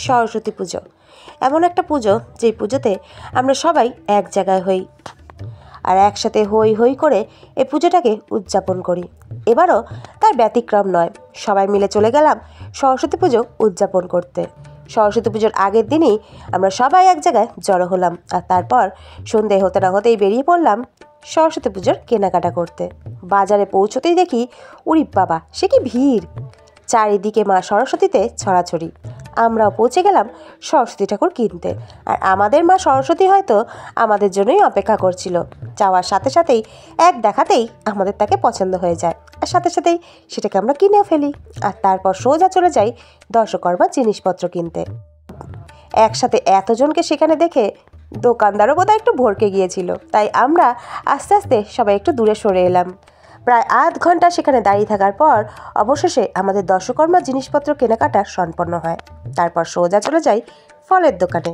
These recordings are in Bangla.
সরস্বতী পুজো এমন একটা পুজো যেই পুজোতে আমরা সবাই এক জায়গায় হই আর একসাথে হই হই করে এই পুজোটাকে উদযাপন করি। এবারও তার ব্যতিক্রম নয়, সবাই মিলে চলে গেলাম সরস্বতী পুজো উদযাপন করতে। সরস্বতী পুজোর আগের দিনই আমরা সবাই এক জায়গায় জড়ো হলাম আর তারপর সন্ধে হতে না হতেই বেরিয়ে পড়লাম সরস্বতী পুজোর কেনাকাটা করতে। বাজারে পৌঁছতেই দেখি উরি বাবা, সে কি ভিড়! চারিদিকে মা সরস্বতীতে ছড়াছড়ি। আমরাও পৌঁছে গেলাম সরস্বতী ঠাকুর কিনতে, আর আমাদের মা সরস্বতী হয়তো আমাদের জন্যই অপেক্ষা করছিল। যাওয়ার সাথে সাথেই এক দেখাতেই আমাদের তাকে পছন্দ হয়ে যায়, আর সাথে সাথেই সেটাকে আমরা কিনেও ফেলি। আর তারপর সোজা চলে যাই দর্শকর্মার জিনিসপত্র কিনতে। একসাথে এতজনকে সেখানে দেখে দোকানদারও বোধহয় একটু ভরকে গিয়েছিল, তাই আমরা আস্তে আস্তে সবাই একটু দূরে সরে এলাম। প্রায় আধ ঘন্টা সেখানে দাঁড়িয়ে থাকার পর অবশেষে আমাদের দর্শকর্মার জিনিসপত্র কেনাকাটা সম্পন্ন হয়। তারপর সোজা চলে যাই ফলের দোকানে।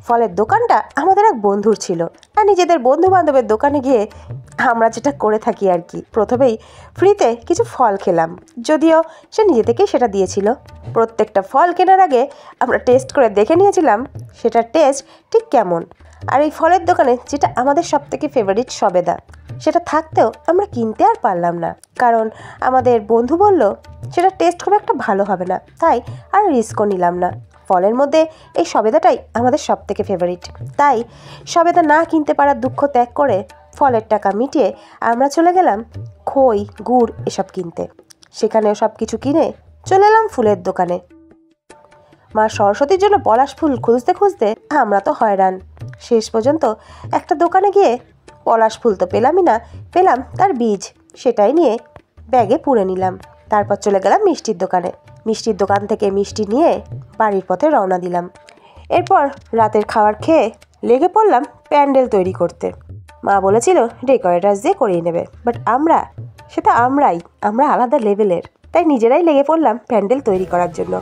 ফলের দোকানটা আমাদের এক বন্ধুর ছিল, আর নিজেদের বন্ধু বান্ধবের দোকানে গিয়ে আমরা যেটা করে থাকি আর কি, প্রথমেই ফ্রিতে কিছু ফল খেলাম, যদিও সে নিজে থেকেই সেটা দিয়েছিল। প্রত্যেকটা ফল কেনার আগে আমরা টেস্ট করে দেখে নিয়েছিলাম সেটার টেস্ট ঠিক কেমন। আর এই ফলের দোকানে যেটা আমাদের সবথেকে ফেভারিট সবেদা, সেটা থাকতেও আমরা কিনতে আর পারলাম না, কারণ আমাদের বন্ধু বলল সেটা টেস্ট খুব একটা ভালো হবে না, তাই আর রিস্কও নিলাম না। ফলের মধ্যে এই সবেদাটাই আমাদের সবথেকে ফেভারিট, তাই সবেদা না কিনতে পারার দুঃখ ত্যাগ করে ফলের টাকা মিটিয়ে আমরা চলে গেলাম খই, গুড় এসব কিনতে। সেখানেও সব কিছু কিনে চলে এলাম ফুলের দোকানে। মা সরস্বতীর জন্য পলাশ ফুল খুঁজতে খুঁজতে আমরা তো হয়রান। শেষ পর্যন্ত একটা দোকানে গিয়ে পলাশ ফুল তো পেলামই না, পেলাম তার বীজ, সেটাই নিয়ে ব্যাগে পুরে নিলাম। তারপর চলে গেলাম মিষ্টির দোকানে। মিষ্টির দোকান থেকে মিষ্টি নিয়ে বাড়ির পথে রওনা দিলাম। এরপর রাতের খাবার খেয়ে লেগে পড়লাম প্যান্ডেল তৈরি করতে। মা বলেছিল ডেকোরেটার্স দিয়ে করিয়ে নেবে, বাট আমরা আলাদা লেভেলের, তাই নিজেরাই লেগে পড়লাম প্যান্ডেল তৈরি করার জন্য।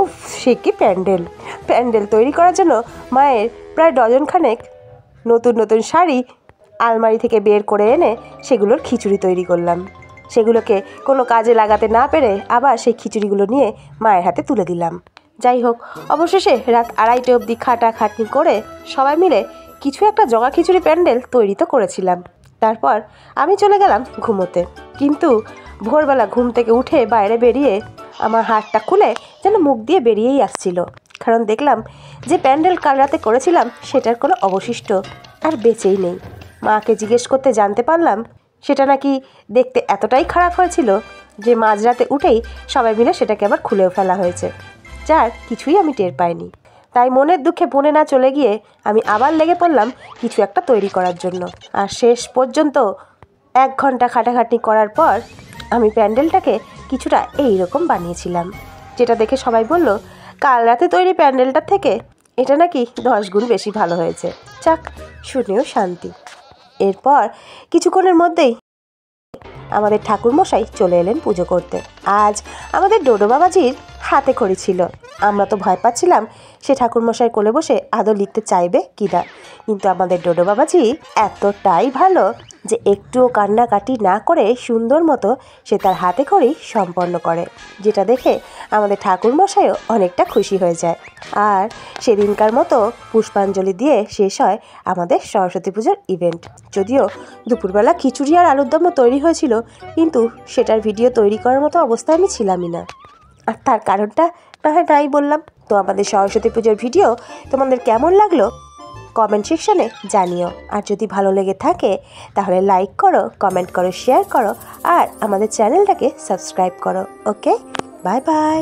উফ, সে কি প্যান্ডেল তৈরি করার জন্য মায়ের প্রায় ডজনখানেক নতুন নতুন শাড়ি আলমারি থেকে বের করে এনে সেগুলোর খিচুড়ি তৈরি করলাম। সেগুলোকে কোনো কাজে লাগাতে না পেরে আবার সেই খিচুড়িগুলো নিয়ে মায়ের হাতে তুলে দিলাম। যাই হোক, অবশেষে রাত 2:30 অবধি খাটাখাটনি করে সবাই মিলে কিছু একটা জগা খিচুড়ি প্যান্ডেল তৈরি তো করেছিলাম। তারপর আমি চলে গেলাম ঘুমোতে, কিন্তু ভোরবেলা ঘুম থেকে উঠে বাইরে বেরিয়ে আমার হাতটা খুলে যেন মুখ দিয়ে বেরিয়েই আসছিল, কারণ দেখলাম যে প্যান্ডেল কাল রাতে করেছিলাম সেটার কোনো অবশিষ্ট আর বেঁচেই নেই। মাকে জিজ্ঞেস করতে জানতে পারলাম সেটা নাকি দেখতে এতটাই খারাপ হয়েছিল যে মাঝরাতে উঠেই সবাই মিলে সেটাকে আবার খুলেও ফেলা হয়েছে, যার কিছুই আমি টের পাইনি। তাই মনের দুঃখে বনে না চলে গিয়ে আমি আবার লেগে পড়লাম কিছু একটা তৈরি করার জন্য। আর শেষ পর্যন্ত 1 ঘন্টা খাটাখাটনি করার পর আমি প্যান্ডেলটাকে কিছুটা এইরকম বানিয়েছিলাম, যেটা দেখে সবাই বলল কাল রাতে তৈরি প্যান্ডেলটার থেকে এটা নাকি 10 গুণ বেশি ভালো হয়েছে। যাক, শুনেও শান্তি। এরপর কিছুক্ষণের মধ্যেই আমাদের ঠাকুরমশাই চলে এলেন পুজো করতে। আজ আমাদের ডোডো বাবাজির হাতে খড়ি ছিল। আমরা তো ভয় পাচ্ছিলাম সে ঠাকুরমশাই কোলে বসে আদৌ লিখতে চাইবে কি না, কিন্তু আমাদের ডোডো বাবাজি এতটাই ভালো যে একটুও কান্নাকাটি না করে সুন্দর মতো সে তার হাতে খড়ি সম্পন্ন করে, যেটা দেখে আমাদের ঠাকুরমশাইও অনেকটা খুশি হয়ে যায়। আর সেদিনকার মতো পুষ্পাঞ্জলি দিয়ে শেষ হয় আমাদের সরস্বতী পুজোর ইভেন্ট। যদিও দুপুরবেলা খিচুড়ি আর আলুর দমও তৈরি হয়েছিল, কিন্তু সেটার ভিডিও তৈরি করার মতো অবস্থায় আমি ছিলামই না, আর তার কারণটা নাই বললাম। তো আমাদের সরস্বতী পুজোর ভিডিও তোমাদের কেমন লাগলো কমেন্ট সেকশনে জানিও, আর যদি ভালো লেগে থাকে তাহলে লাইক করো, কমেন্ট করো, শেয়ার করো, আর আমাদের চ্যানেলটাকে সাবস্ক্রাইব করো। ওকে, বাই বাই।